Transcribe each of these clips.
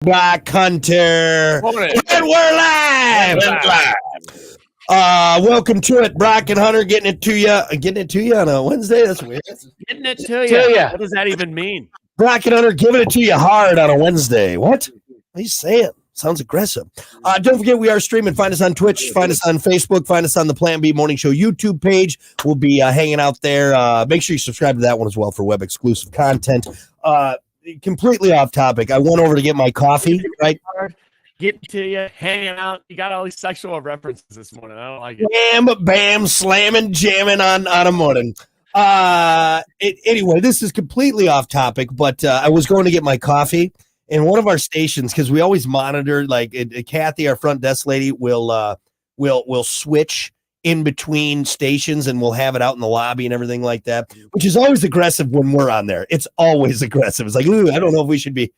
Black Hunter. Morning. And we're live. Welcome to it, Brock and Hunter. Getting it to you on a Wednesday. That's weird. Getting it to you. What does that even mean? Brock and Hunter giving it to you hard on a Wednesday. What are you saying? Sounds aggressive. Don't forget, we are streaming. Find us on Twitch. Find us on Facebook. Find us on the Plan B Morning Show YouTube page. We'll be hanging out there. Make sure you subscribe to that one as well for web exclusive content. Completely off topic. I went over to get my coffee, right? Get to you, hanging out. You got all these sexual references this morning. I don't like it. Bam, bam, slamming, jamming on a morning. Anyway, this is completely off topic, but I was going to get my coffee, and one of our stations, because we always monitor, like Kathy, our front desk lady, will switch in between stations, and we'll have it out in the lobby and everything like that, which is always aggressive when we're on there. It's always aggressive. It's like, ooh, I don't know if we should be.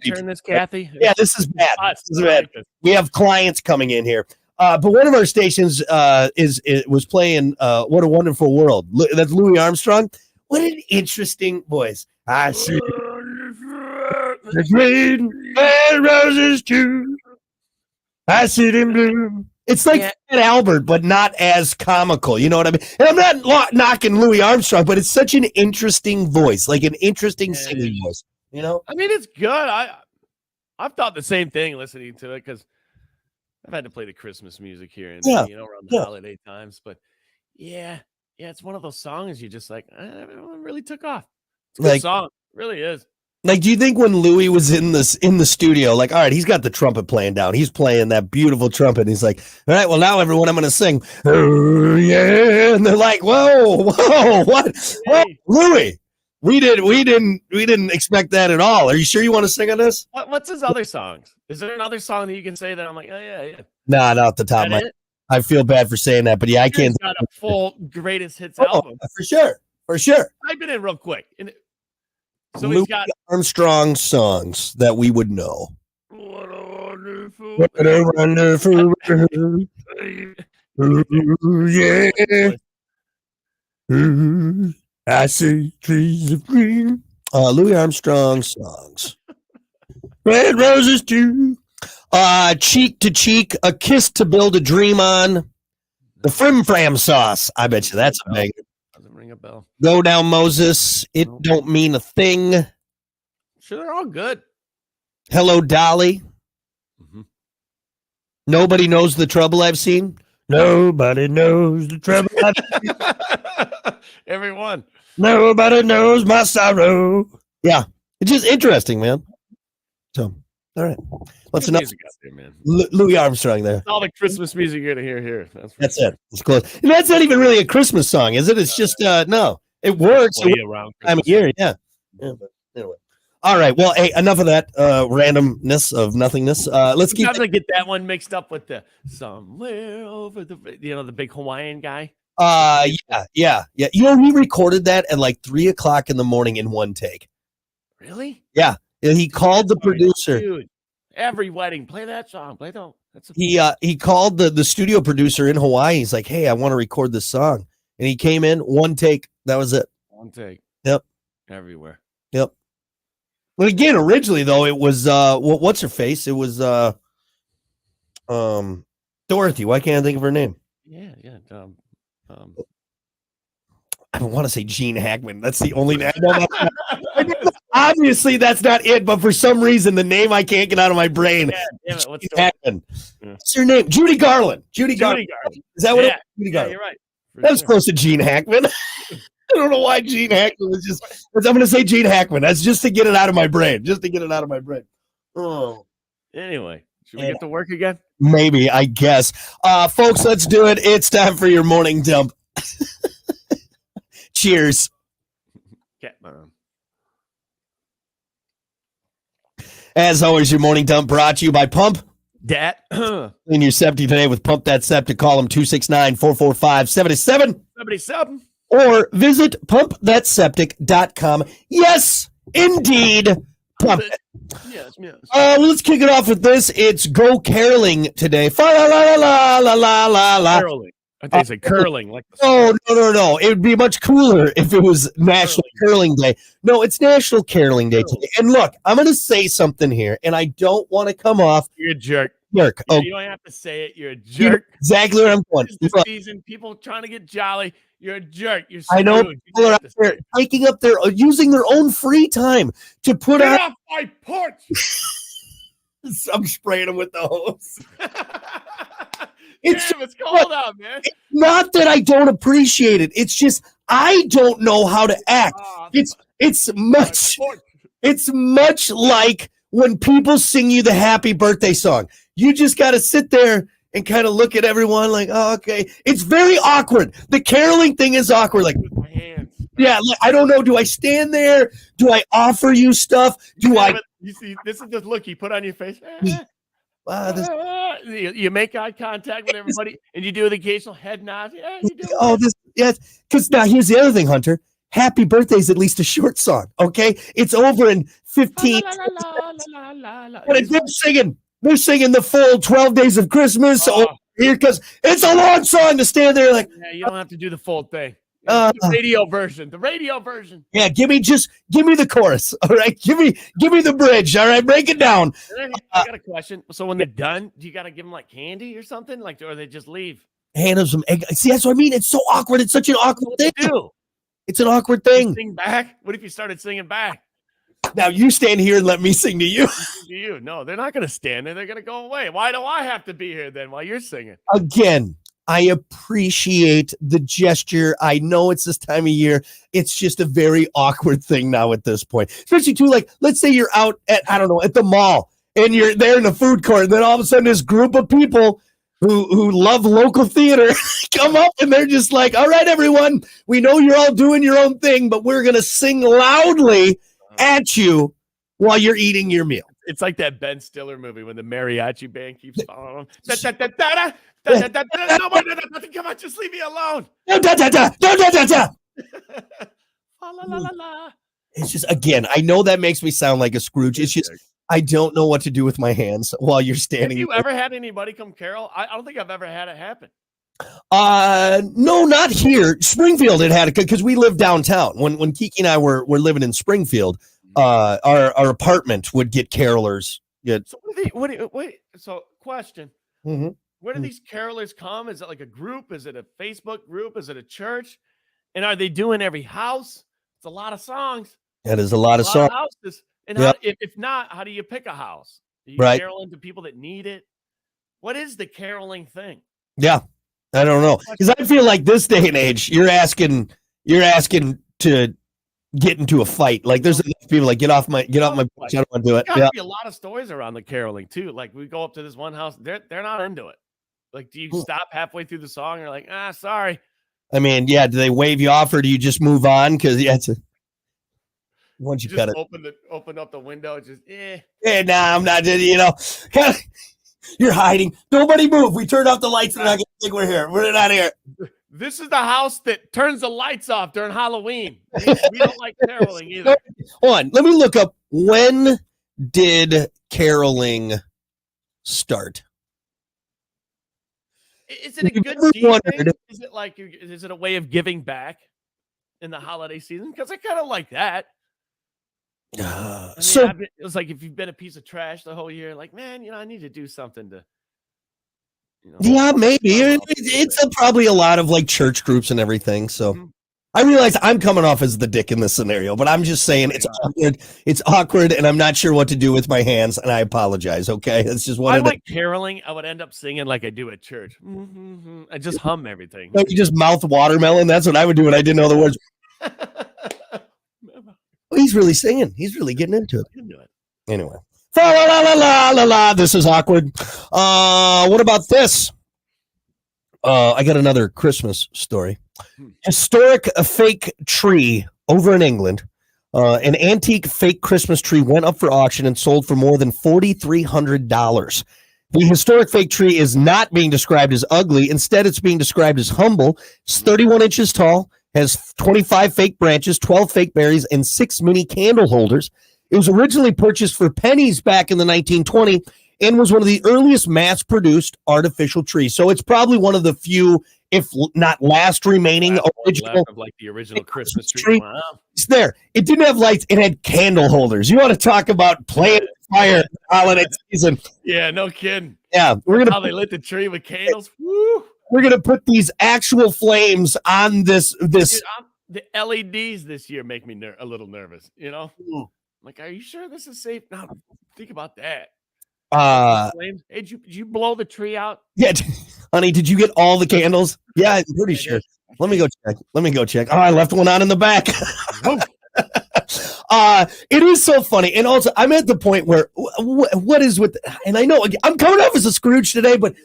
Turn this, Kathy. Yeah, this is bad. This is bad. We have clients coming in here. But one of our stations was playing "What a Wonderful World." That's Louis Armstrong. What an interesting voice. I see the green red roses too. I see them bloom. It's like Fat Albert, but not as comical. You know what I mean? And I'm not knocking Louis Armstrong, but it's such an interesting voice, like an interesting singing voice. You know? I mean, it's good. I've thought the same thing listening to it because I've had to play the Christmas music here and there, around the holiday times. But yeah, it's one of those songs you just like, it really took off. It's a good song. It really is. Like, do you think when Louis was in the studio, like, all right, he's got the trumpet playing down. He's playing that beautiful trumpet. And he's like, all right, well, now everyone, I'm going to sing. Oh, yeah. And they're like, whoa, what? Whoa, Louis, we didn't expect that at all. Are you sure you want to sing on this? What's his other songs? Is there another song that you can say that I'm like, oh, yeah. Nah, not off the top of my head. I feel bad for saying that, but yeah, I can't. He's got a full greatest hits album. For sure. Type it in real quick. So Louis he's got Armstrong songs that we would know. What a wonderful world. Ooh, yeah. Ooh, I see trees of green. Louis Armstrong songs. Red roses too. Cheek to cheek, a kiss to build a dream on. The Frim Fram sauce. I bet you that's a banger. Ring a bell. Go down, Moses. It don't mean a thing. Sure, they're all good. Hello, Dolly. Mm-hmm. Nobody knows the trouble I've seen. Nobody knows the trouble I've seen. Everyone. Nobody knows my sorrow. Yeah, it's just interesting, man. So, all right. What's enough? There, man. Louis Armstrong there. All the Christmas music you're gonna hear here. That's it. It's close. And that's not even really a Christmas song, is it? It's just no. It works. Around time of year, yeah. But anyway. All right. Well, hey, enough of that randomness of nothingness. Let's keep. Sometimes I get that one mixed up with the somewhere over the the big Hawaiian guy. Yeah. He recorded that at like 3:00 in the morning in one take. Really? Yeah. And he called the producer. Dude. Every wedding, play that song. Play that. He called the studio producer in Hawaii. He's like, "Hey, I want to record this song," and he came in one take. That was it. One take. Yep. Everywhere. Yep. But again, originally though, it was what's her face? It was Dorothy. Why can't I think of her name? Yeah. I don't want to say Gene Hackman. That's the only name. Obviously, that's not it. But for some reason, the name I can't get out of my brain. What's Hackman? What's her name? Judy Garland. Judy Garland. Is that what it is? Judy Garland. You're right. That was close to Gene Hackman. I don't know why Gene Hackman was just. I'm going to say Gene Hackman. That's just to get it out of my brain. Oh. Anyway, should we get to work again? Maybe, I guess. Folks, let's do it. It's time for your morning dump. Cheers. As always, your morning dump brought to you by Pump. Clean your septic today with Pump That Septic. Call them 269-445-7777. Or visit pumpthatseptic.com. Yes, indeed. Pump it. Yes. Let's kick it off with this. It's Go Caroling today. Fa la la la la la la la. I think it's curling. Like no. It would be much cooler if it was National Curling Day. No, it's National Caroling Day today. And look, I'm going to say something here, and I don't want to come off. You're a jerk. Oh, you don't have to say it. You're a jerk. Exactly where I'm going. This season, people trying to get jolly. You're a jerk. You're I know people are out there taking up using their own free time to put Get off my porch. I'm spraying them with the hose. It's cold out, man. It's not that I don't appreciate it. It's just I don't know how to act. It's much like when people sing you the happy birthday song. You just got to sit there and kind of look at everyone like, oh, okay. It's very awkward. The caroling thing is awkward. Like, with my hands. Yeah, I don't know. Do I stand there? Do I offer you stuff? You see, this is the look you put on your face. Wow, you make eye contact with everybody, and you do the occasional head nod. Yeah, because now here's the other thing, Hunter. Happy Birthday is at least a short song, okay? It's over in 15. But they're singing the full 12 Days of Christmas here because it's a long song to stand there like. Yeah, you don't have to do the full thing. The radio version. Yeah, give me the chorus. All right, give me the bridge. All right, break it down. I got a question. So when they're done, do you got to give them like candy or something, or they just leave? Hand them some egg. See, that's what I mean. It's so awkward. It's such an awkward thing. It's an awkward thing. Sing back. What if you started singing back? Now you stand here and let me sing to you. No, they're not going to stand there. They're going to go away. Why do I have to be here then while you're singing? Again, I appreciate the gesture. I know it's this time of year. It's just a very awkward thing now at this point. Especially too, like, let's say you're out at the mall and you're there in the food court, and then all of a sudden this group of people who love local theater come up and they're just like, all right, everyone, we know you're all doing your own thing, but we're going to sing loudly at you while you're eating your meal. It's like that Ben Stiller movie when the mariachi band keeps following him. Come on, just leave me alone. It's just, again, I know that makes me sound like a Scrooge. It's just, I don't know what to do with my hands while you're standing. Have you ever had anybody come carol? I don't think I've ever had it happen. No, not here. Springfield had it because we live downtown. When Kiki and I were living in Springfield, our apartment would get carolers. So question. Mm-hmm. Where do these carolers come? Is it like a group? Is it a Facebook group? Is it a church? And are they doing every house? It's a lot of songs. That is a lot of songs. Houses. And if not, how do you pick a house? Do you carol into people that need it? What is the caroling thing? Yeah, I don't know, because I feel like this day and age, you're asking to get into a fight. Like there's people like get off my porch. I don't want to do it. There's be a lot of stories around the caroling too. Like we go up to this one house, they're not into it. Like, do you stop halfway through the song? And you're like, sorry. I mean, yeah. Do they wave you off, or do you just move on? Because once you cut it, open up the window, just I'm not. You're hiding. Nobody move. We turned off the lights, and I think we're here. We're not here. This is the house that turns the lights off during Halloween. We don't like caroling either. Hold on. Let me look up, when did caroling start? Is it a good thing? Is it a way of giving back in the holiday season? Because I kind of like that. It was like if you've been a piece of trash the whole year, like, man, I need to do something to. Yeah, maybe it's probably a lot of like church groups and everything. So I realize I'm coming off as the dick in this scenario, but I'm just saying it's awkward. It's awkward, and I'm not sure what to do with my hands, and I apologize. Okay, that's just what I like caroling. I would end up singing like I do at church. I just hum everything. No, you just mouth watermelon. That's what I would do when I didn't know the words. He's really singing. He's really getting into it. Anyway. La, la, la, la, la, la. This is awkward. What about this? I got another Christmas story. Historic fake tree over in England. An antique fake Christmas tree went up for auction and sold for more than $4,300. The historic fake tree is not being described as ugly. Instead, it's being described as humble. It's 31 inches tall, has 25 fake branches, 12 fake berries, and 6 mini candle holders. It was originally purchased for pennies back in the 1920s and was one of the earliest mass-produced artificial trees. So it's probably one of the few if not last remaining original of like the original Christmas tree. Wow. It's there. It didn't have lights. It had candle holders. You want to talk about playing fire holiday season? Yeah, no kidding. Yeah, how they lit the tree with candles. Woo. We're gonna put these actual flames on this. Dude, the LEDs this year make me a little nervous. You know, I'm like, are you sure this is safe? Now think about that. Flames. Hey, did you blow the tree out? Yeah, honey, did you get all the candles? Yeah, I'm pretty sure. Let me go check. Oh, I left one on in the back. It is so funny. And also, I'm at the point where what is with, and I know I'm coming off as a Scrooge today, but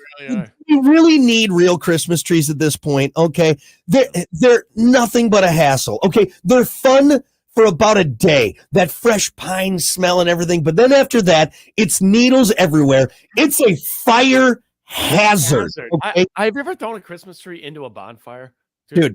you really need real Christmas trees at this point. Okay. They're nothing but a hassle. Okay. They're fun for about a day, that fresh pine smell and everything. But then after that, it's needles everywhere. It's a fire hazard. Okay? Have you ever thrown a Christmas tree into a bonfire? Dude,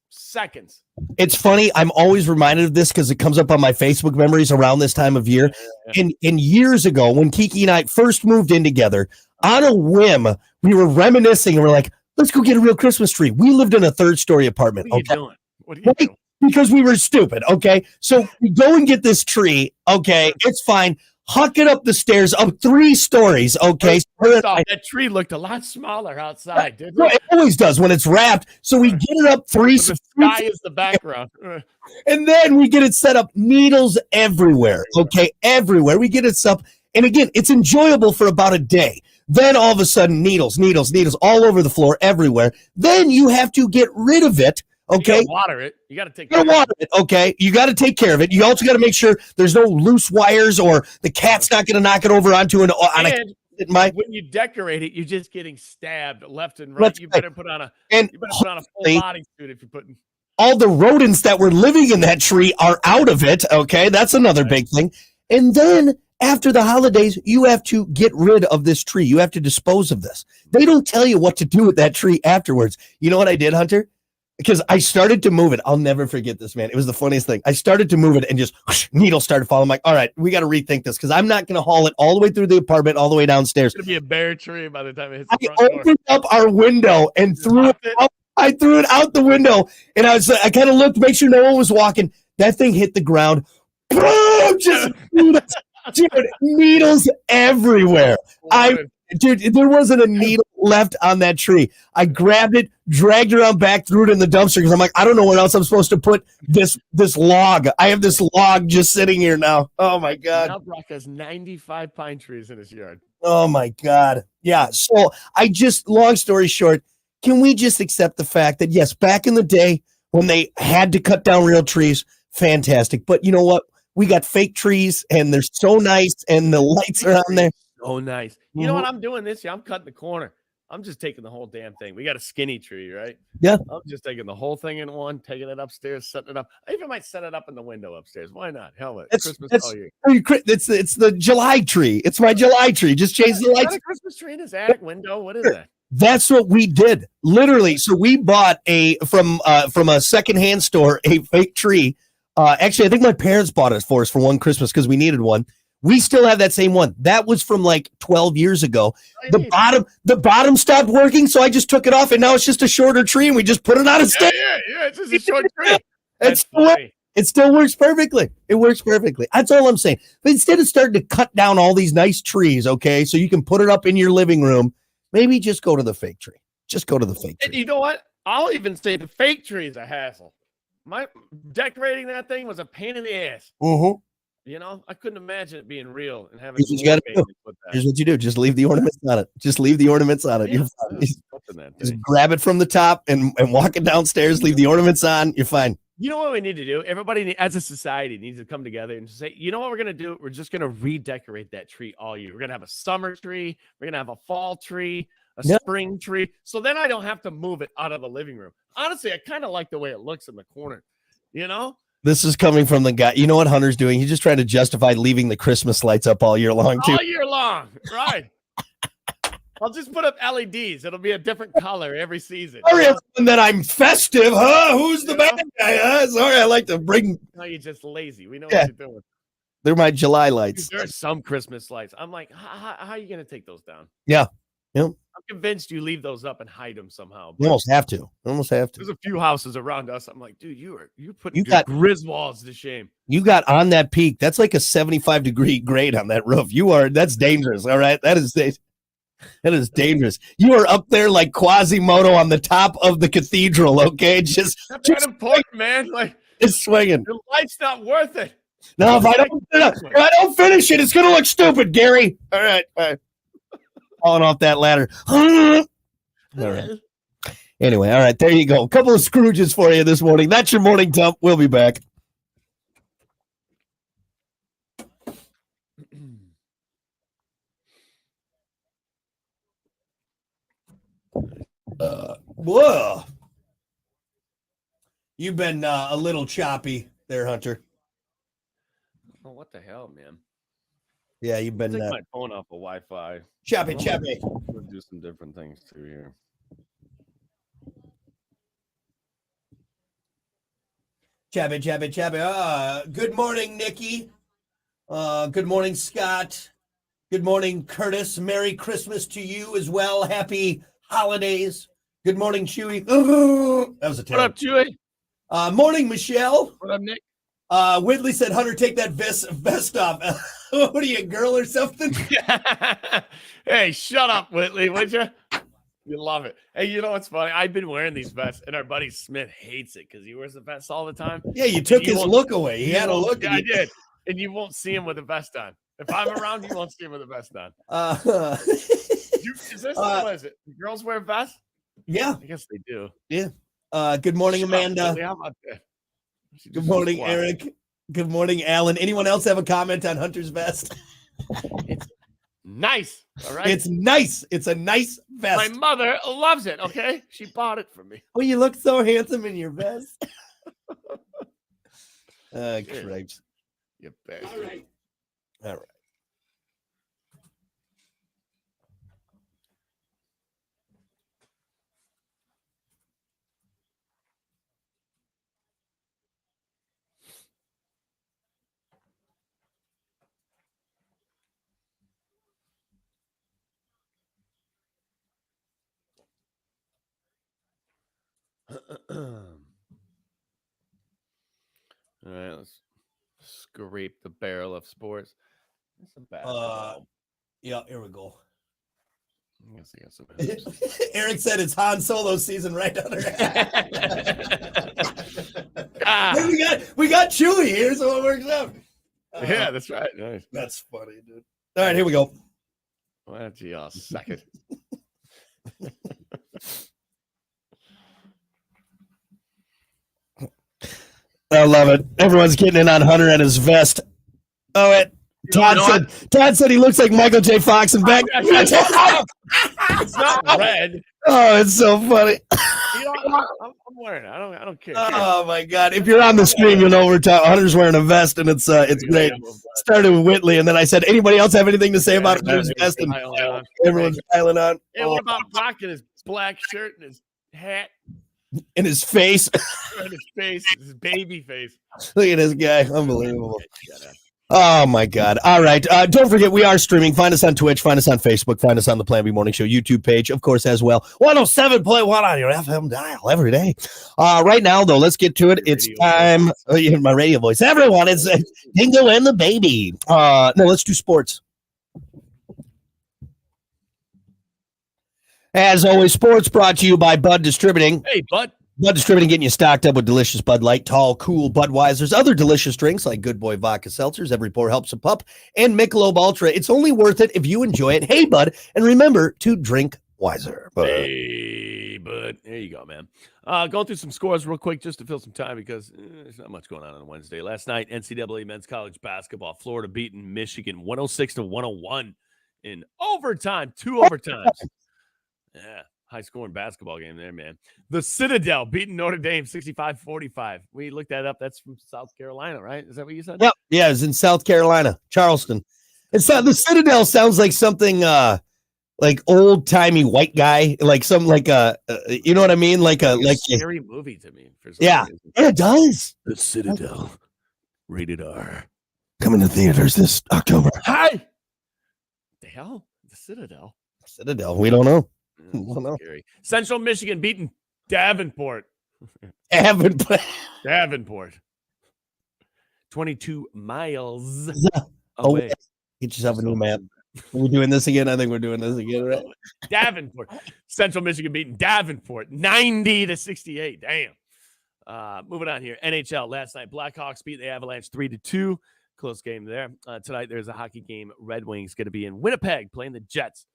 seconds. It's funny. I'm always reminded of this because it comes up on my Facebook memories around this time of year. Yeah. And years ago, when Kiki and I first moved in together, on a whim, we were reminiscing and we're like, let's go get a real Christmas tree. We lived in a 3rd-story apartment. What are you doing? Because we were stupid. Okay. So we go and get this tree. Okay. It's fine. Huck it up the stairs up 3 stories. Okay. That tree looked a lot smaller outside, didn't it? It always does when it's wrapped. So we get it up 3 The sky is the background. And then we get it set up, needles everywhere. Okay. Everywhere. We get it set up. And again, it's enjoyable for about a day. Then all of a sudden, needles all over the floor, everywhere. Then you have to get rid of it. Okay. You gotta water it. You got to take care of it. Okay. You got to take care of it. You also got to make sure there's no loose wires or the cat's not going to knock it over onto when you decorate it, you're just getting stabbed left and right. You better put on a full bodysuit if you're putting. All the rodents that were living in that tree are out of it. Okay. That's another big thing. And then after the holidays, you have to get rid of this tree. You have to dispose of this. They don't tell you what to do with that tree afterwards. You know what I did, Hunter? Because I started to move it. I'll never forget this, man. It was the funniest thing. I started to move it and just needles started falling. I'm like, all right, we got to rethink this because I'm not going to haul it all the way through the apartment, all the way downstairs. It's going to be a bare tree by the time it hits the front door. I opened up our window and threw it out. I threw it out the window and I kind of looked to make sure no one was walking. That thing hit the ground. Just dude, needles everywhere. Dude, there wasn't a needle left on that tree. I grabbed it, dragged it around back, threw it in the dumpster because I'm like, I don't know where else I'm supposed to put this log. I have this log just sitting here now. Oh my God. Now Brock has 95 pine trees in his yard. Oh my God. Yeah. So long story short, can we just accept the fact that yes, back in the day when they had to cut down real trees, fantastic. But you know what? We got fake trees and they're so nice and the lights are on there. Oh, nice. You know what I'm doing this year? I'm cutting the corner. I'm just taking the whole damn thing. We got a skinny tree, right? Yeah. I'm just taking the whole thing in one, taking it upstairs, setting it up. I even might set it up in the window upstairs. Why not? Hell, it's Christmas all year. It's the July tree. It's my July tree. Just change the lights. A Christmas tree in his attic window. What is that? That's what we did. Literally. So we bought from a secondhand store, a fake tree. Actually, I think my parents bought it for us for one Christmas because we needed one. We still have that same one. That was from like 12 years ago. The bottom stopped working, so I just took it off, and now it's just a shorter tree, and we just put it on a stick. Yeah, it's just a short tree. It still works perfectly. It works perfectly. That's all I'm saying. But instead of starting to cut down all these nice trees, okay, so you can put it up in your living room, maybe just go to the fake tree. Just go to the fake tree. And you know what? I'll even say the fake tree is a hassle. My decorating that thing was a pain in the ass. Mm-hmm. You know, I couldn't imagine it being real and having. Here's what you got to do. Here's what you do. Just leave the ornaments on it. Just leave the ornaments on it. Yeah, just grab it from the top and walk it downstairs. Leave the ornaments on. You're fine. You know what we need to do? Everybody, as a society, needs to come together and say, you know what we're going to do? We're just going to redecorate that tree all year. We're going to have a summer tree. We're going to have a fall tree, a spring tree. So then I don't have to move it out of the living room. Honestly, I kind of like the way it looks in the corner, you know? This is coming from the guy. You know what Hunter's doing? He's just trying to justify leaving the Christmas lights up all year long, too. All year long, right. I'll just put up LEDs. It'll be a different color every season. Sorry, that I'm festive, huh? Who's the bad guy? Huh? Sorry, I like to bring. No, you're just lazy. We know what you're doing. They're my July lights. There are some Christmas lights. I'm like, how are you going to take those down? Yeah. Yep. I'm convinced you leave those up and hide them somehow. You almost have to. There's a few houses around us. I'm like, dude, you're putting You your got- Griswolds to shame. You got on that peak. That's like a 75-degree grade on that roof. That's dangerous. All right. That is dangerous. You are up there like Quasimodo on the top of the cathedral. Okay. Just important, man. Like, it's swinging. your life's not worth it. No, if I don't finish it, it's going to look stupid, Gary. All right. Falling off that ladder. All right. Anyway, all right. There you go. A couple of Scrooges for you this morning. That's your morning dump. We'll be back. Whoa. You've been a little choppy there, Hunter. Oh, what the hell, man? Yeah, you've been take my phone off of Wi-Fi. Choppy. We'll do some different things too here. Choppy. Good morning, Nikki. Good morning, Scott. Good morning, Curtis. Merry Christmas to you as well. Happy holidays. Good morning, Chewy. That was a terrible. What up, Chewy? Morning, Michelle. What up, Nick? Whitley said, Hunter, take that vest off. What are you, a girl or something? Hey, shut up, Whitley, would you? You love it. Hey, you know what's funny? I've been wearing these vests, and our buddy Smith hates it because he wears the vest all the time. Yeah, you took his look away. He had a look. Yeah, I did. And you won't see him with a vest on. If I'm around, you won't see him with a vest on. Is this what is it? The girls wear vests? Yeah. I guess they do. Yeah. Good morning, Amanda. How about that? Good morning, Eric. Good morning, Alan. Anyone else have a comment on Hunter's vest? It's nice. All right. It's nice. It's a nice vest. My mother loves it. Okay. She bought it for me. Oh, you look so handsome in your vest. Cripes. You bet. All right. All right, let's scrape the barrel of sports. That's a basketball. Yeah, here we go. I guess I got some hoops. Eric said it's Han Solo season right under. we got Chewy here, so it works out. Yeah, that's right. Nice. That's funny, dude. All right, here we go. Why don't you all second? I love it. Everyone's getting in on Hunter and his vest. Oh, it. Todd said he looks like Michael J. Fox and Beck. It's not red. Oh, it's so funny. You know, I'm wearing it. I don't care. Oh my God! If you're on the stream, you'll know we're talking. Hunter's wearing a vest, and it's great. Started with Whitley, and then I said, "Anybody else have anything to say about Hunter's vest?" And everyone's piling on. And what about Brock and his black shirt and his hat? In his face. In his face, his baby face. Look at this guy. Unbelievable. Oh, my God. All right. Don't forget, we are streaming. Find us on Twitch. Find us on Facebook. Find us on the Plan B Morning Show YouTube page, of course, as well. 107.1 on your FM dial every day. Right now, though, let's get to it. It's time. Oh, you hear my radio voice. Everyone, it's Dingo and the Baby. No, let's do sports. As always, sports brought to you by Bud Distributing. Hey, Bud. Bud Distributing getting you stocked up with delicious Bud Light, tall, cool Budweisers, other delicious drinks like Good Boy Vodka Seltzers, Every Pour Helps a Pup, and Michelob Ultra. It's only worth it if you enjoy it. Hey, Bud, and remember to drink wiser. Bud. Hey, Bud. There you go, man. Going through some scores real quick just to fill some time because there's not much going on Wednesday. Last night, NCAA men's college basketball, Florida beating Michigan 106-101 in overtime, 2 overtimes. Yeah, high-scoring basketball game there, man. The Citadel beating Notre Dame 65-45. We looked that up. That's from South Carolina, right? Is that what you said? Yep. Yeah, it's in South Carolina, Charleston. It's the Citadel sounds like something like old-timey white guy, like some you know what I mean? Like a scary movie to me. Yeah, it does. The Citadel, rated R. Coming to theaters this October. Hi. The hell? The Citadel. Citadel. We don't know. We don't know. Central Michigan beating Davenport. Davenport. 22 miles away. Get yourself a new map. Are we doing this again? I think we're doing this again, right? Davenport. Central Michigan beating Davenport 90-68. Damn. Moving on here. NHL last night. Blackhawks beat the Avalanche 3-2. Close game there. Tonight there's a hockey game. Red Wings going to be in Winnipeg playing the Jets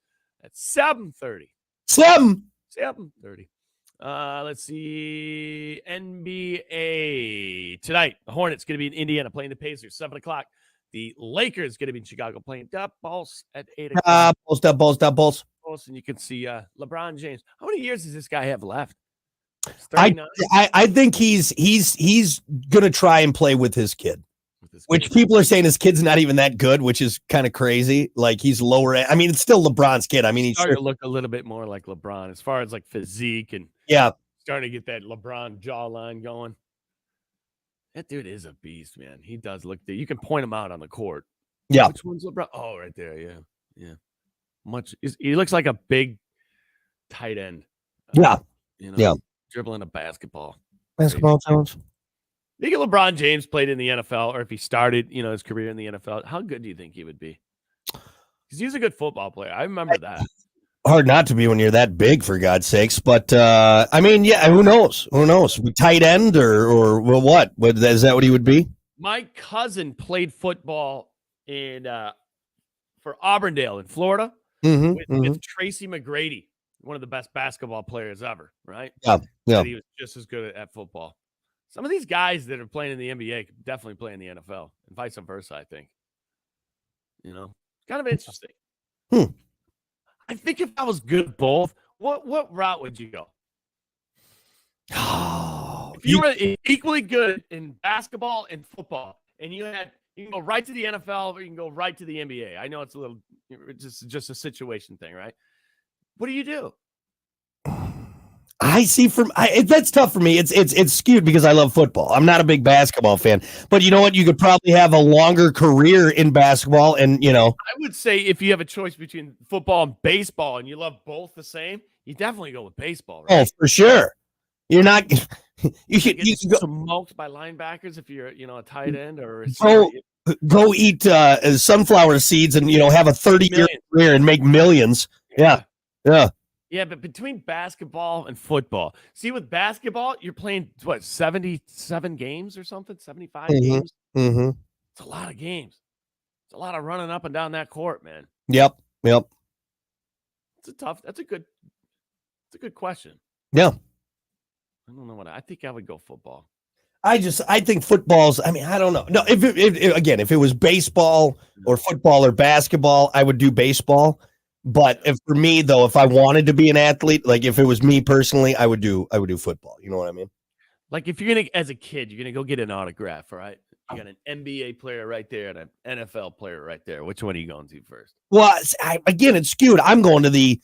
at 7:30. 7:30. Let's see. NBA tonight. The Hornets going to be in Indiana playing the Pacers 7:00. The Lakers going to be in Chicago playing the Bulls at 8:00. Bulls. And you can see LeBron James. How many years does this guy have left? I think he's gonna try and play with his kid. Which people are saying his kid's not even that good, which is kind of crazy. Like he's lower. I mean, it's still LeBron's kid. I mean, he's starting to look a little bit more like LeBron as far as like physique and starting to get that LeBron jawline going. That dude is a beast, man. He does look there. You can point him out on the court. Yeah. Which one's LeBron? Oh, right there. Yeah. He looks like a big tight end. Dribbling a basketball. Basketball Jones. Think if LeBron James played in the NFL, or if he started, his career in the NFL, how good do you think he would be? Because he's a good football player. I remember that. Hard not to be when you're that big, for God's sakes. But I mean, who knows? Who knows? Tight end or what? Is that what he would be? My cousin played football for Auburndale in Florida with Tracy McGrady, one of the best basketball players ever. Right? Yeah. He was just as good at football. Some of these guys that are playing in the NBA could definitely play in the NFL and vice versa, I think. Kind of interesting. I think if I was good at both, what route would you go? If you were equally good in basketball and football, and you can go right to the NFL or you can go right to the NBA. I know it's just a situation thing, right? What do you do? I see that's tough for me. It's skewed because I love football. I'm not a big basketball fan, but you know what? You could probably have a longer career in basketball, and I would say if you have a choice between football and baseball, and you love both the same, you definitely go with baseball. Right? Oh, for sure. You're not. You should get smoked by linebackers if you're a tight end or go eat sunflower seeds and have a 30-year career and make millions. Yeah. Yeah, but between basketball and football, see, with basketball, you're playing 77 games or something, 75 games. Mm-hmm. It's a lot of games. It's a lot of running up and down that court, man. Yep. That's a good question. Yeah. I don't know I think I would go football. I think football's. I mean, I don't know. No, if it was baseball or football or basketball, I would do baseball. But for me though, if I wanted to be an athlete, like if it was me personally, I would do football. You know what I mean? Like if you're as a kid, you're gonna go get an autograph, right? You got an NBA player right there and an NFL player right there. Which one are you going to first? Well, it's skewed. I'm going to the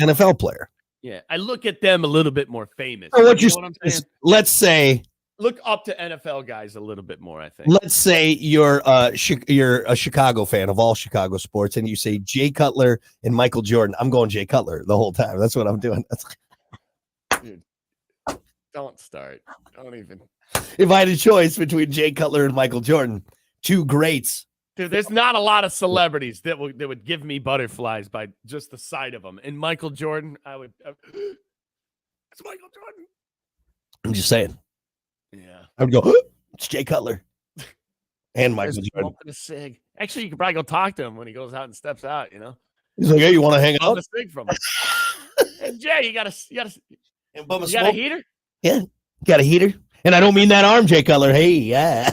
NFL player. Yeah, I look at them a little bit more famous. So what I'm saying? Let's say look up to NFL guys a little bit more, I think. Let's say you're a Chicago fan of all Chicago sports, and you say Jay Cutler and Michael Jordan. I'm going Jay Cutler the whole time. That's what I'm doing. Dude, don't start. Don't even. If I had a choice between Jay Cutler and Michael Jordan, two greats. Dude, there's not a lot of celebrities that would give me butterflies by just the sight of them. And Michael Jordan, it's Michael Jordan. I'm just saying. Yeah. I would go, it's Jay Cutler. And Michael Jordan. A cig. Actually, you could probably go talk to him when he goes out and steps out, He's like, hey, you want to hang out? A cig from him. Hey, Jay, you got a heater? Yeah. Got a heater? And I don't mean that arm, Jay Cutler. Hey, yeah.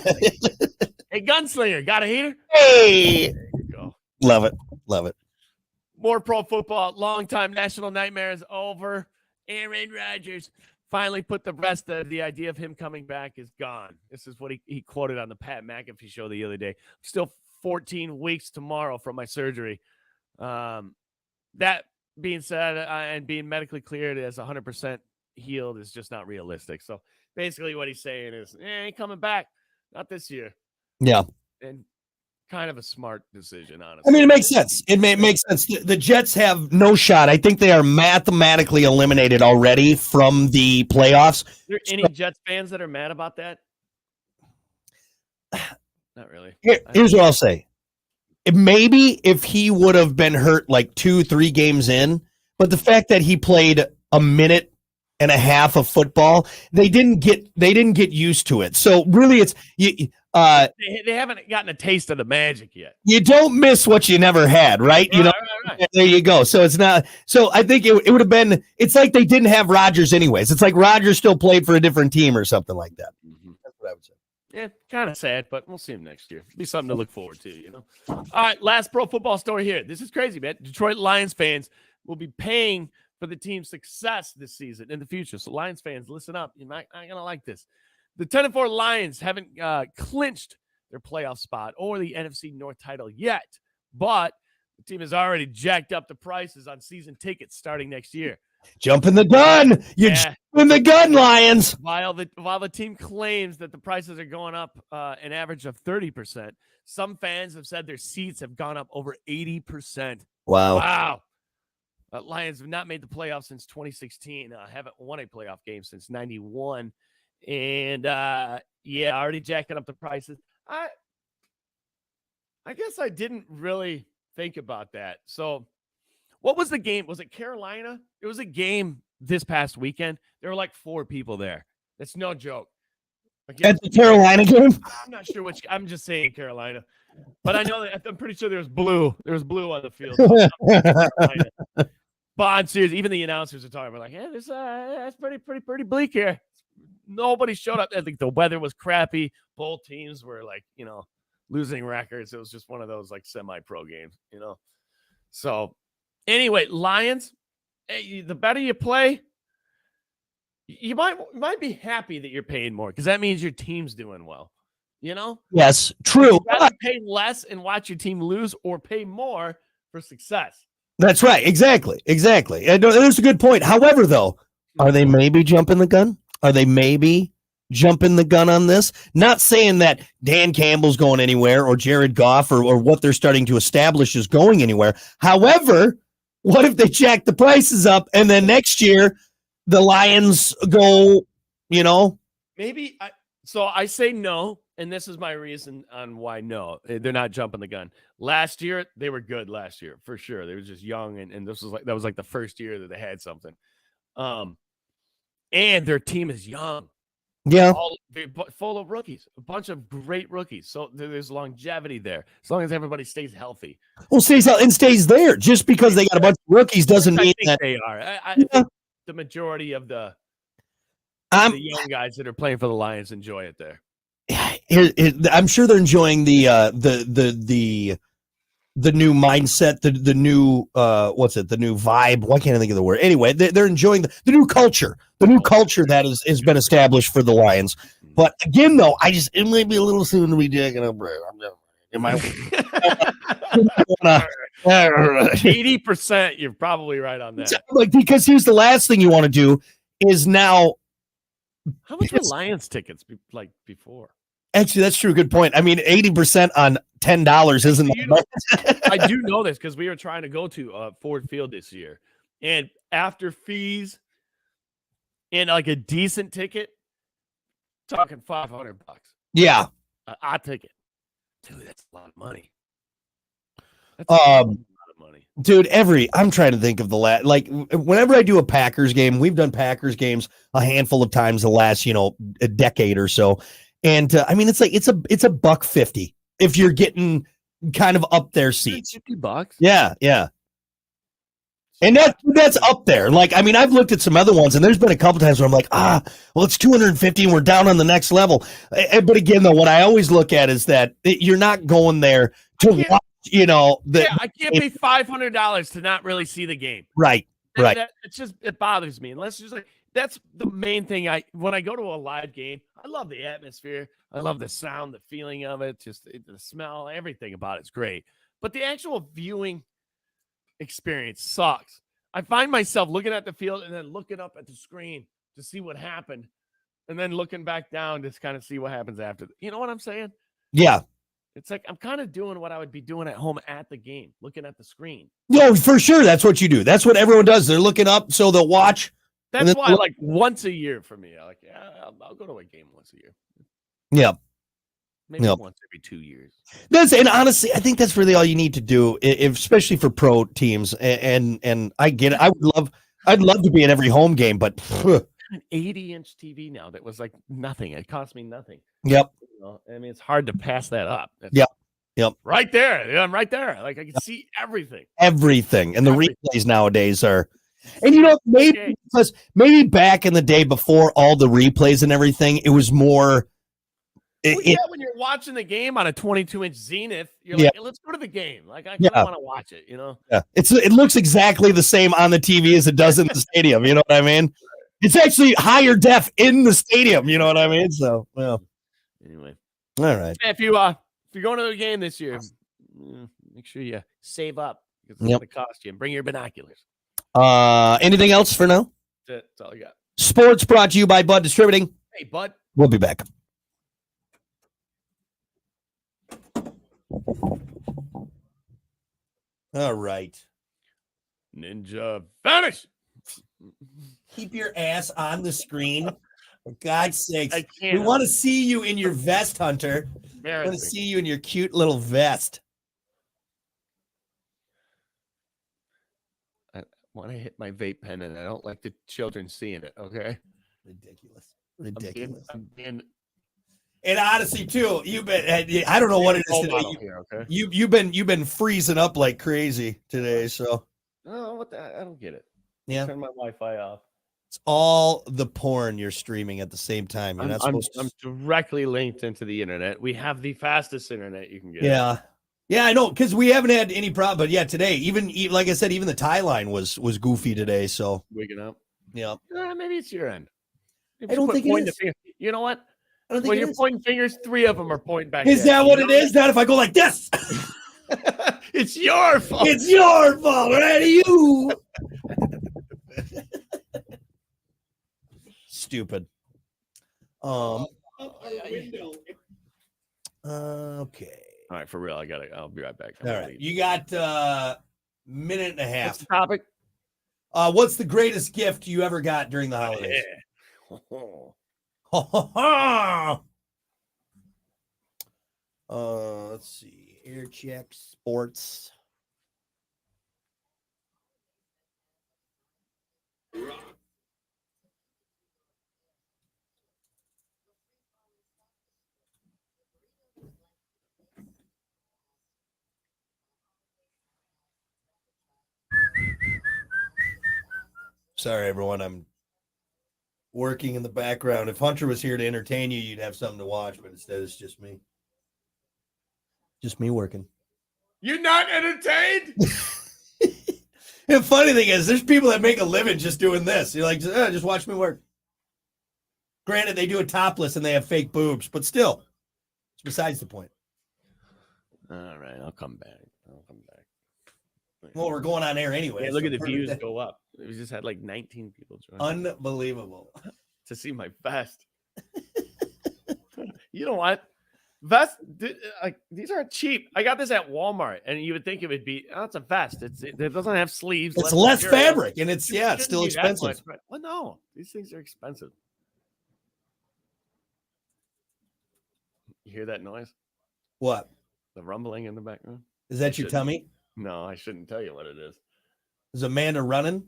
Hey, gunslinger, got a heater? Hey. There you go. Love it. More pro football. Long-time national nightmare is over. Aaron Rodgers finally put the rest of the idea of him coming back is gone. This is what he quoted on the Pat McAfee show the other day. Still 14 weeks tomorrow from my surgery. That being said, and being medically cleared as 100% healed is just not realistic. So basically what he's saying is, ain't coming back. Not this year. Yeah. And kind of a smart decision, honestly. I mean, it makes sense. It makes sense. The Jets have no shot. I think they are mathematically eliminated already from the playoffs. Are there any Jets fans that are mad about that? Not really. Here's what I'll say. Maybe if he would have been hurt like 2-3 games in, but the fact that he played a minute and a half of football, they didn't get used to it. So really, it's they haven't gotten a taste of the magic yet. You don't miss what you never had, right? Right. There you go. So it's not. So I think it would have been. It's like they didn't have Rodgers anyways. It's like Rodgers still played for a different team or something like that. Mm-hmm. That's what I would say. Yeah, kind of sad, but we'll see him next year. It'll be something to look forward to, All right, last pro football story here. This is crazy, man. Detroit Lions fans will be paying for the team's success this season in the future. So Lions fans, listen up. You're not going to like this. The 10-4 Lions haven't clinched their playoff spot or the NFC North title yet, but the team has already jacked up the prices on season tickets starting next year. Jumping the gun. You're jumping the gun, Lions. While the team claims that the prices are going up an average of 30%, some fans have said their seats have gone up over 80%. Wow. Lions have not made the playoffs since 2016. Haven't won a playoff game since 91. And, already jacking up the prices. I guess I didn't really think about that. So what was the game? Was it Carolina? It was a game this past weekend. There were like 4 people there. That's no joke. At the Carolina game? I'm not sure which. I'm just saying Carolina. But I know that I'm pretty sure there was blue. There was blue on the field. But I'm serious. Even the announcers are talking about like, this that's pretty bleak here. Nobody showed up. I think the weather was crappy. Both teams were like, losing records. It was just one of those like semi-pro games, So anyway, Lions, the better you play, you might be happy that you're paying more because that means your team's doing well. Yes, true. You'd rather pay less and watch your team lose or pay more for success. That's right. Exactly. That's a good point. However, though, are they maybe jumping the gun? Are they maybe jumping the gun on this? Not saying that Dan Campbell's going anywhere or Jared Goff or what they're starting to establish is going anywhere. However, what if they jack the prices up and then next year the Lions go, Maybe. So I say no, and this is my reason on why no. They're not jumping the gun. Last year, they were good last year, for sure. They were just young, and that was like the first year that they had something. And their team is young. Yeah. Full of rookies, a bunch of great rookies. So there's longevity there, as long as everybody stays healthy. Well, stays there. Just because they got a bunch of rookies doesn't mean that they are. I think the majority of the young guys that are playing for the Lions enjoy it there. I'm sure they're enjoying the new mindset, the new the new vibe. Why can't I think of the word? Anyway, they're enjoying the new culture, that has been established for the Lions. But again, though, it might be a little soon to be jacking up. 80%, you're probably right on that. Because here's the last thing you want to do is now. How much were Lions tickets like before? Actually, that's true. Good point. I mean, 80% on $10 isn't. I do know this because we were trying to go to Ford Field this year, and after fees and like a decent ticket, talking $500. Yeah, a ticket. Dude, that's a lot of money. That's a lot of money, dude. I'm trying to think of whenever I do a Packers game, we've done Packers games a handful of times the last a decade or so. And I mean, it's $150 if you're getting kind of up there seats. $50. Yeah. And that's up there. Like, I mean, I've looked at some other ones, and there's been a couple times where I'm like, well, it's $250, and we're down on the next level. But again, though, what I always look at is that you're not going there to watch. I can't pay $500 to not really see the game. Right. It bothers me. Unless it's like. That's the main thing. When I go to a live game, I love the atmosphere. I love the sound, the feeling of it, just the smell, everything about it's great. But the actual viewing experience sucks. I find myself looking at the field and then looking up at the screen to see what happened, and then looking back down to kind of see what happens after. You know what I'm saying? Yeah. It's like I'm kind of doing what I would be doing at home at the game, looking at the screen. No, for sure. That's what you do. That's what everyone does. They're looking up, so they'll watch. That's why, like, once a year for me, I'll go to a game once a year. Yeah. Maybe once every 2 years. And honestly, I think that's really all you need to do, especially for pro teams. And I get it. I'd love to be in every home game, but an 80-inch TV now that was like nothing. It cost me nothing. Yep. I mean, it's hard to pass that up. Yep. Right there. Yeah, I'm right there. Like I can see everything. Everything. And the replays nowadays are, and maybe back in the day before all the replays and everything, it was more. When you're watching the game on a 22-inch Zenith, you're like, hey, let's go to the game. Like I kind of want to watch it, Yeah. It looks exactly the same on the TV as it does in the stadium. You know what I mean? It's actually higher def in the stadium. You know what I mean? So, well. Anyway. All right. If you're going to the game this year, make sure you save up because it's going to cost you. And bring your binoculars. Anything else for now? That's all I got. Sports brought to you by Bud Distributing. Hey, Bud. We'll be back. All right. Ninja vanish. Keep your ass on the screen. For God's sakes. I can't. We want to see you in your vest, Hunter. We want to see you in your cute little vest. I want to hit my vape pen, and I don't like the children seeing it, okay? Ridiculous. I'm being and honestly, too, you've been, I don't know what it is today. You've been freezing up like crazy today, so. Oh, what the, I don't get it. Yeah. Turn my Wi-Fi off. It's all the porn you're streaming at the same time. You're not supposed to. I'm directly linked into the internet. We have the fastest internet you can get. Yeah. Yeah, I know, because we haven't had any problem. But yeah, today, even like I said, even the tie line was goofy today. So waking up. Yeah. Maybe it's your end. I don't think it is. You know what? I don't think when you're pointing fingers, 3 of them are pointing back. Is that what it is? Not if I go like this. It's your fault. It's your fault, right? You. Stupid. Okay. All right, for real. I'll be right back. All right. You got a minute and a half. What's the topic? What's the greatest gift you ever got during the holidays? Let's see. Air check sports. Sorry, everyone. I'm working in the background. If Hunter was here to entertain you, you'd have something to watch, but instead it's just me. Just me working. You're not entertained? The funny thing is, there's people that make a living just doing this. You're like, just watch me work. Granted, they do it topless and they have fake boobs, but still, it's besides the point. All right, I'll come back. Well, we're going on air anyway. Hey, look at the views go up. We just had like 19 people join. Unbelievable. To see my vest. You know what? Vest, these aren't cheap. I got this at Walmart, and you would think it would be, it's a vest. It doesn't have sleeves. It's less fabric, and it's still expensive. Well, no, these things are expensive. You hear that noise? What? The rumbling in the background? Is that your tummy? No, I shouldn't tell you what it is. Is Amanda running?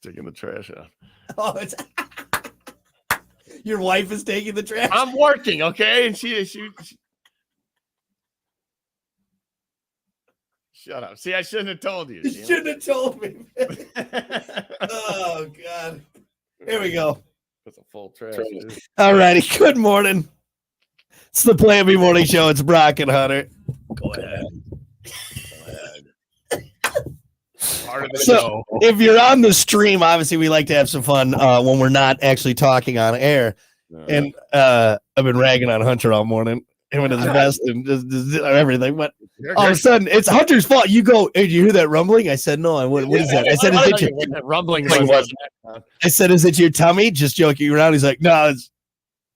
Taking the trash out. Oh, it's your wife is taking the trash. I'm working, okay? And she shut up. See, I shouldn't have told you. You shouldn't have told me. Oh God. Here we go. That's a full trash. All righty. Good morning. It's the Plan B Morning Show. It's Brock and Hunter. Go ahead. So, if you're on the stream, obviously we like to have some fun when we're not actually talking on air. And I've been ragging on Hunter all morning, him and his vest and just everything. But all of a sudden, it's Hunter's fault. You go, hey, did you hear that rumbling? I said, no. What is that? I said, is it your rumbling? I said, is it your tummy? Just joking around. He's like, no, it's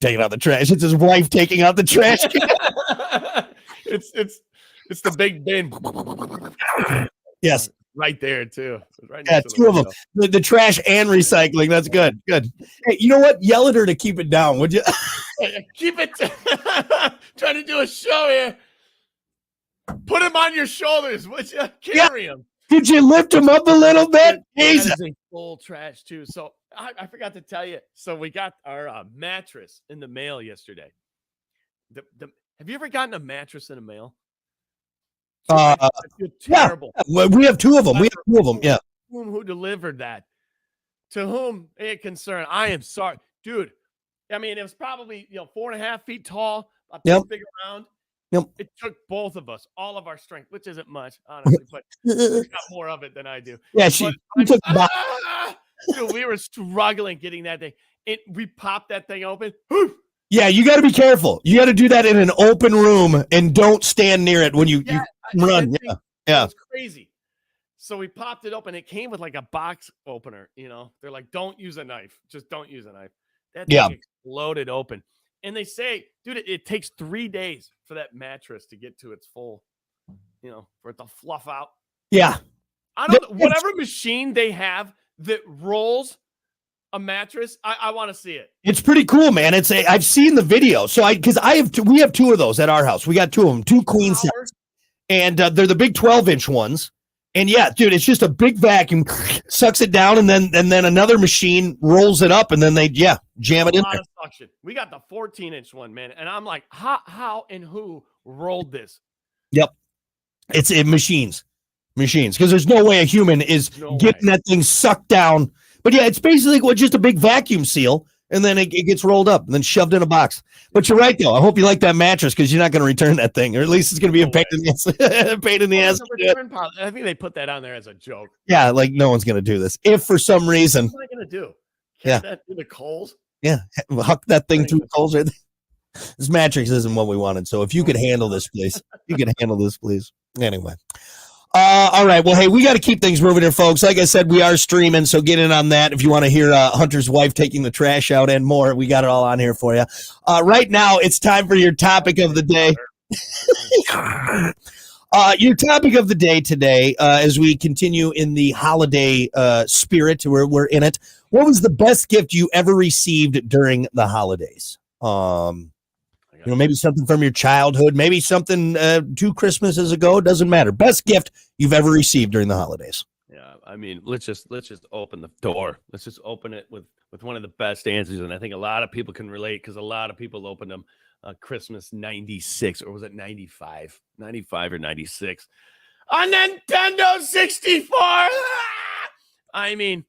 taking out the trash. It's his wife taking out the trash. It's the Big Ben. Yes. Right there too. Right Yeah, two of them. The trash and recycling. That's good. Good. Hey, you know what? Yell at her to keep it down, would you? Keep it. Trying to do a show here. Put him on your shoulders, would you? Carry him. Could you lift him up a little bit? Jesus. That is a full trash too. So I forgot to tell you. So we got our mattress in the mail yesterday. Have you ever gotten a mattress in the mail? I feel terrible. Yeah. We have two of them. Yeah. Who delivered that? To whom it concerned? I am sorry, dude. I mean, it was probably 4.5 feet tall, a big around. Yep. It took both of us, all of our strength, which isn't much, honestly, but she's got more of it than I do. Yeah, dude, we were struggling getting that thing. We popped that thing open. Yeah, you got to be careful. You got to do that in an open room and don't stand near it when you run. Yeah. It's crazy. So we popped it open. It came with like a box opener. They're like, don't use a knife. Just don't use a knife. That thing exploded open. And they say, dude, it takes 3 days for that mattress to get to its full, for it to fluff out. Yeah. I don't know. Whatever machine they have that rolls a mattress, I want to see it. It's pretty cool, man. I've seen the video. So we have two of those at our house. We got two of them, two queen sets. And they're the big 12-inch ones. And yeah, dude, it's just a big vacuum, sucks it down, and then another machine rolls it up, and then they jam it in there. Suction. We got the 14-inch one, man, and I'm like, how and who rolled this? Yep, it's machines, because there's no way a human is getting that thing sucked down. But yeah, it's basically just a big vacuum seal, and then it gets rolled up and then shoved in a box. But you're right, though. I hope you like that mattress because you're not going to return that thing, or at least it's going to be a pain in the ass. I think they put that on there as a joke. Yeah, like no one's going to do this. If for some reason. What am I going to do? Carry that through the coals? Yeah, huck that thing through the coals. Right there. This mattress isn't what we wanted. So if you could handle this, please. Anyway. All right. Well, hey, we got to keep things moving here, folks. Like I said, we are streaming, so get in on that. If you want to hear Hunter's wife taking the trash out and more, we got it all on here for you. Right now, it's time for your topic of the day. Your topic of the day today, as we continue in the holiday spirit, we're in it. What was the best gift you ever received during the holidays? Maybe something from your childhood, maybe something 2 Christmases ago. Doesn't matter. Best gift you've ever received during the holidays. Yeah, I mean, let's just open the door. Let's just open it with one of the best answers, and I think a lot of people can relate because a lot of people opened them Christmas '96, or was it '95? '95 or '96? A Nintendo 64. I mean,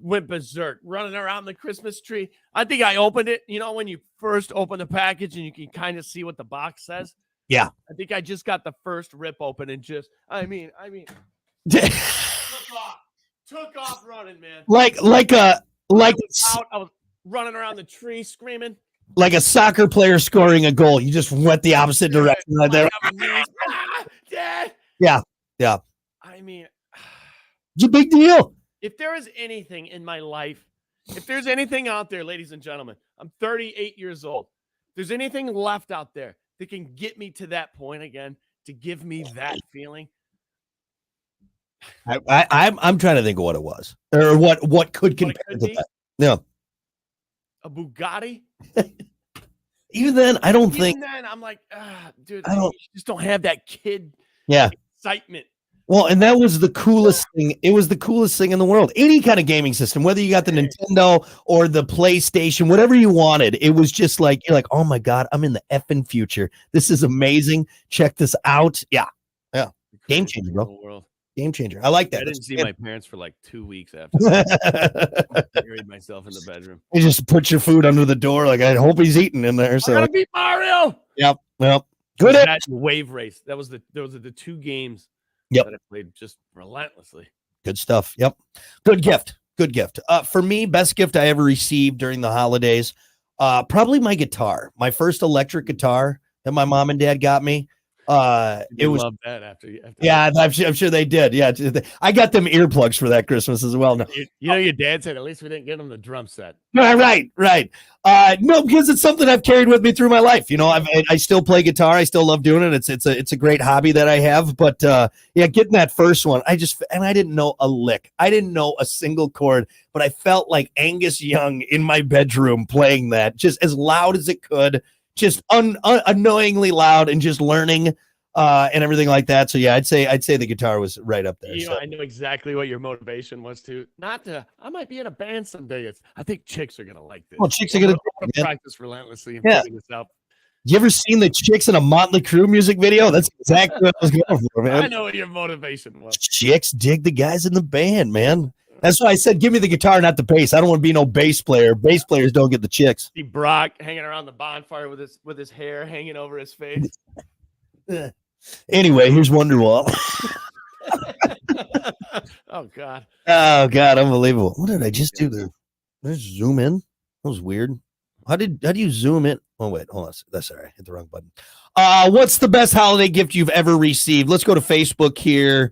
went berserk, running around the Christmas tree. I think I opened it, when you first open the package and you can kind of see what the box says. Yeah. I think I just got the first rip open and I took off running, man. I was running around the tree screaming. Like a soccer player scoring a goal. You just went the opposite direction right there. Dad. Yeah. I mean, it's a big deal. If there is anything in my life, if there's anything out there, ladies and gentlemen, I'm 38 years old. If there's anything left out there that can get me to that point again, to give me that feeling. I'm trying to think of what it was, or what could compare to that. Yeah. A Bugatti. Even then, I don't think. Even then, I'm like, dude, I just don't have that kid excitement. Well, and that was the coolest thing. It was the coolest thing in the world. Any kind of gaming system, whether you got the Nintendo or the PlayStation, whatever you wanted, it was just like, you're like, oh my God, I'm in the effing future. This is amazing. Check this out. Yeah. Game changer, bro. Game changer. I like that. I didn't see my parents for like 2 weeks after that. I buried myself in the bedroom. You just put your food under the door. Like, I hope he's eating in there. So I gotta beat Mario. Yep. Well, good. That Wave Race. Those are the 2 games. Yep. That I played just relentlessly. Good stuff. Yep. Good gift. For me, best gift I ever received during the holidays, probably my guitar. My first electric guitar that my mom and dad got me. It was love that after yeah, I'm sure they did. Yeah, I got them earplugs for that Christmas as well. No. Your dad said at least we didn't get him the drum set. Right. No, because it's something I've carried with me through my life. You know, I still play guitar. I still love doing it. It's a great hobby that I have. But yeah, getting that first one, I didn't know a lick. I didn't know a single chord, but I felt like Angus Young in my bedroom playing that, just as loud as it could, just annoyingly loud, and just learning. And everything like that. So yeah, I'd say the guitar was right up there. You know, I know exactly what your motivation was too. I might be in a band someday. I think chicks are gonna like this. Well, chicks are gonna practice relentlessly and putting this out. You ever seen the chicks in a Motley Crue music video? That's exactly what I was going for, man. I know what your motivation was. Chicks dig the guys in the band, man. That's why I said, give me the guitar, not the bass. I don't want to be no bass player. Bass players don't get the chicks. See Brock hanging around the bonfire with his hair hanging over his face. Anyway, here's Wonderwall. Oh God, unbelievable. What did I just do there? Let's zoom in. That was weird. How do you zoom in? Oh wait, hold on. That's all right. Hit the wrong button. What's the best holiday gift you've ever received? Let's go to Facebook here.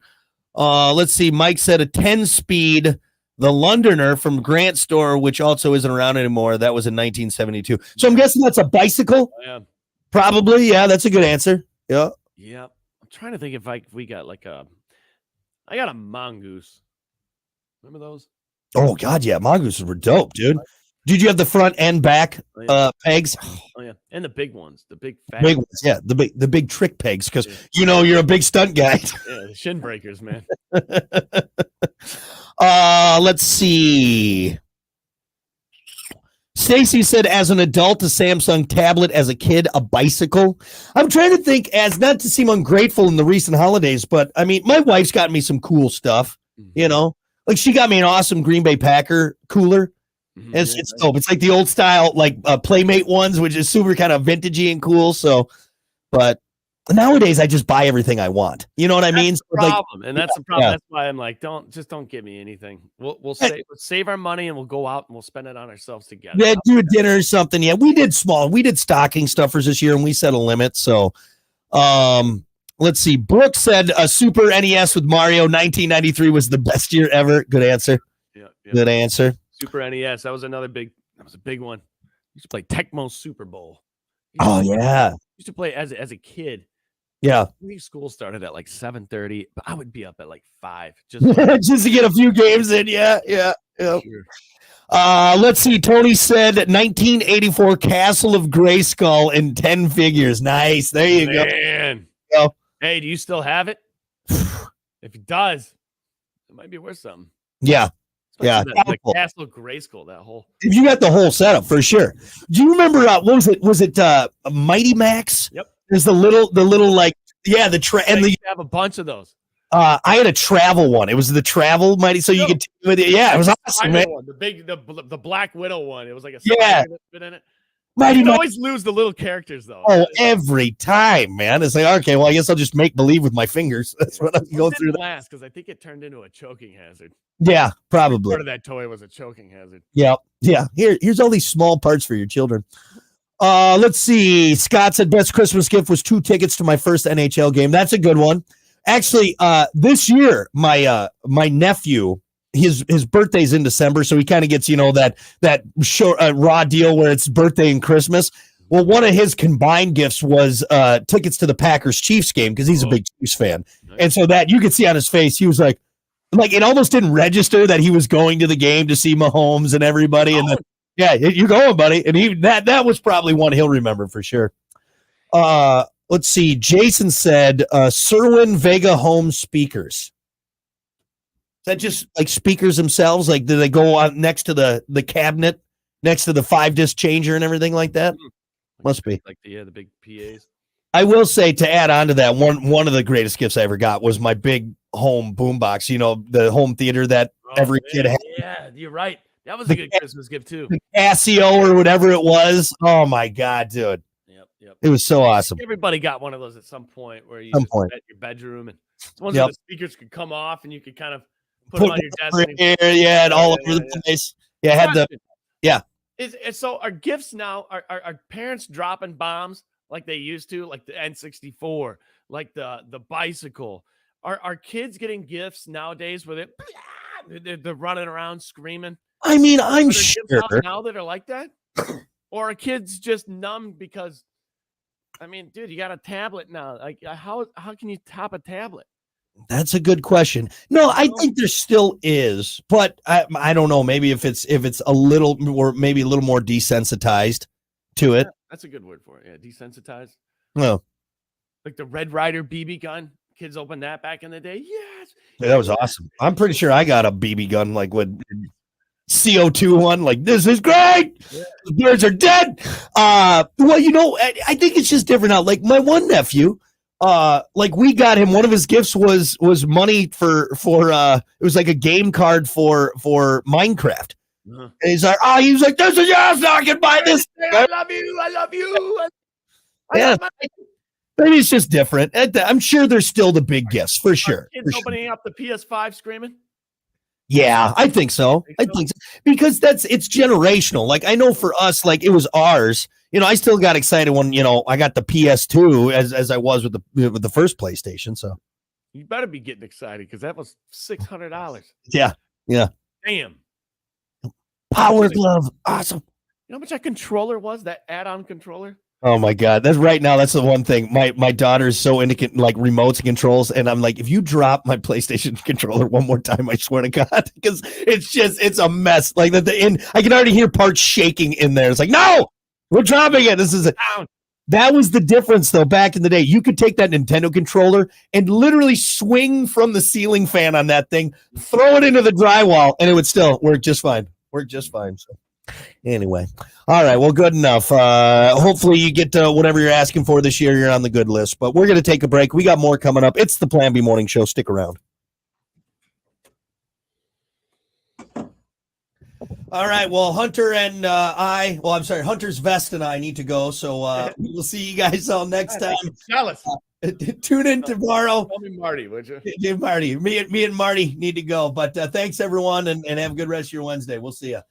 Let's see. Mike said a 10-speed, the Londoner from Grant Store, which also isn't around anymore. That was in 1972. So I'm guessing that's a bicycle. Oh, yeah. Probably. Yeah, that's a good answer. Yeah. Yeah, I'm trying to think if we got I got a mongoose. Remember those? Oh God, yeah, mongooses were dope, dude. Did you have the front and back pegs? Oh yeah, and the big ones, the big fat big ones, yeah, the big trick pegs, because you know you're a big stunt guy. Yeah, the shin breakers, man. Let's see. Stacy said, as an adult, a Samsung tablet, as a kid, a bicycle. I'm trying to think, as not to seem ungrateful in the recent holidays, but I mean, my wife's got me some cool stuff, you know, like she got me an awesome Green Bay Packer cooler. Mm-hmm. It's dope. It's like the old style, like Playmate ones, which is super kind of vintagey and cool. So, but nowadays I just buy everything I want. You know what I mean? That's the problem. And that's the problem. Yeah. That's why I'm like, don't give me anything. We'll save our money and we'll go out and we'll spend it on ourselves together. Yeah, do a dinner or something. Yeah, we did stocking stuffers this year and we set a limit. So let's see. Brooke said a Super NES with Mario 1993 was the best year ever. Good answer. Yeah. Good answer. Super NES. That was a big one. Used to play Tecmo Super Bowl. Used to play as a kid. Yeah. I think school started at like 7:30, but I would be up at like 5 just to get a few games in. Yeah. Sure. Let's see. Tony said 1984 Castle of Grayskull in 10 figures. Nice. There you go. Hey, do you still have it? If it does, it might be worth something. Yeah. Yeah, the Castle of Grayskull, that whole. If you got the whole setup for sure. Do you remember what was it? Was it Mighty Max? Yep. There's the little like and you have a bunch of those. I had a travel one. It was the travel Mighty, so you could with it. Yeah, it was awesome, man. One, the Black Widow one. It was like a bit in it. You always lose the little characters though. Oh, every time, man. It's like, okay, well, I guess I'll just make believe with my fingers. That's what I'm going through. Last because I think it turned into a choking hazard. Yeah, probably. Part of that toy was a choking hazard. Yeah. Here's all these small parts for your children. Let's see. Scott said best Christmas gift was 2 tickets to my first NHL game. That's a good one. Actually, this year, my nephew, his birthday's in December, so he kind of gets, that short raw deal where it's birthday and Christmas. Well, one of his combined gifts was tickets to the Packers Chiefs game because he's a big Chiefs fan. Nice. And so that you could see on his face, he was like it almost didn't register that he was going to the game to see Mahomes and everybody. And then, yeah, you're going, buddy. And that was probably one he'll remember for sure. Let's see. Jason said Serwin Vega home speakers. Is that just like speakers themselves? Like, do they go on next to the cabinet, next to the 5-disc changer and everything like that? Must be. Like the big PAs. I will say, to add on to that, one of the greatest gifts I ever got was my big home boombox. The home theater that every kid had. Yeah, you're right. That was a good Christmas gift too. The Casio or whatever it was. Oh my God, dude. Yep. It was so awesome. Everybody got one of those at some point where you just at your bedroom and ones where the speakers could come off and you could kind of put them on your desk. And all over the place. Yeah, I had So are gifts now? Are parents dropping bombs like they used to, like the N64, like the bicycle. Are kids getting gifts nowadays where they're running around screaming? I mean, I'm Are there gifts sure. out now that are like that? Or are kids just numb because, I mean, dude, you got a tablet now. Like, how can you top a tablet? That's a good question. No, I think there still is, but I don't know. Maybe if it's a little more, maybe a little more desensitized to it. Yeah, that's a good word for it. Yeah, desensitized. No, Like the Red Ryder BB gun. Kids opened that back in the day. Yes. that was awesome. I'm pretty sure I got a BB gun like when CO2 one. Like, this is great. Yeah. The birds are dead. Well, you know, I think it's just different now. Like my one nephew. Like we got him, one of his gifts was money for it was like a game card for Minecraft. And he's like, this is yours, now I can buy this. I love you. Yeah, maybe it's just different. I'm sure there's still the big gifts for sure. Kids opening up the PS5 screaming. Yeah, I think so. I think so. Because it's generational. Like I know for us, like it was ours. You know, I still got excited when, you know, I got the PS2 as I was with the first PlayStation. So you better be getting excited because that was $600. Yeah. Damn. Power Glove. Awesome. You know how much that controller was? That add-on controller? Oh my God. That's right now. That's the one thing. My daughter's so into like remotes and controls. And I'm like, if you drop my PlayStation controller one more time, I swear to God, because it's a mess. Like I can already hear parts shaking in there. It's like, no, we're dropping it. That was the difference though. Back in the day, you could take that Nintendo controller and literally swing from the ceiling fan on that thing, throw it into the drywall, and it would still work just fine. So anyway, all right, well, good enough. Hopefully you get whatever you're asking for this year. You're on the good list, but we're going to take a break. We got more coming up. It's the Plan B Morning Show. Stick around. All right, well, Hunter and Hunter's Vest and I need to go, so we'll see you guys all next time. Jealous. Tune in tomorrow. Call me Marty, would you? Marty, me and Marty need to go, but thanks everyone, and have a good rest of your Wednesday. We'll see you.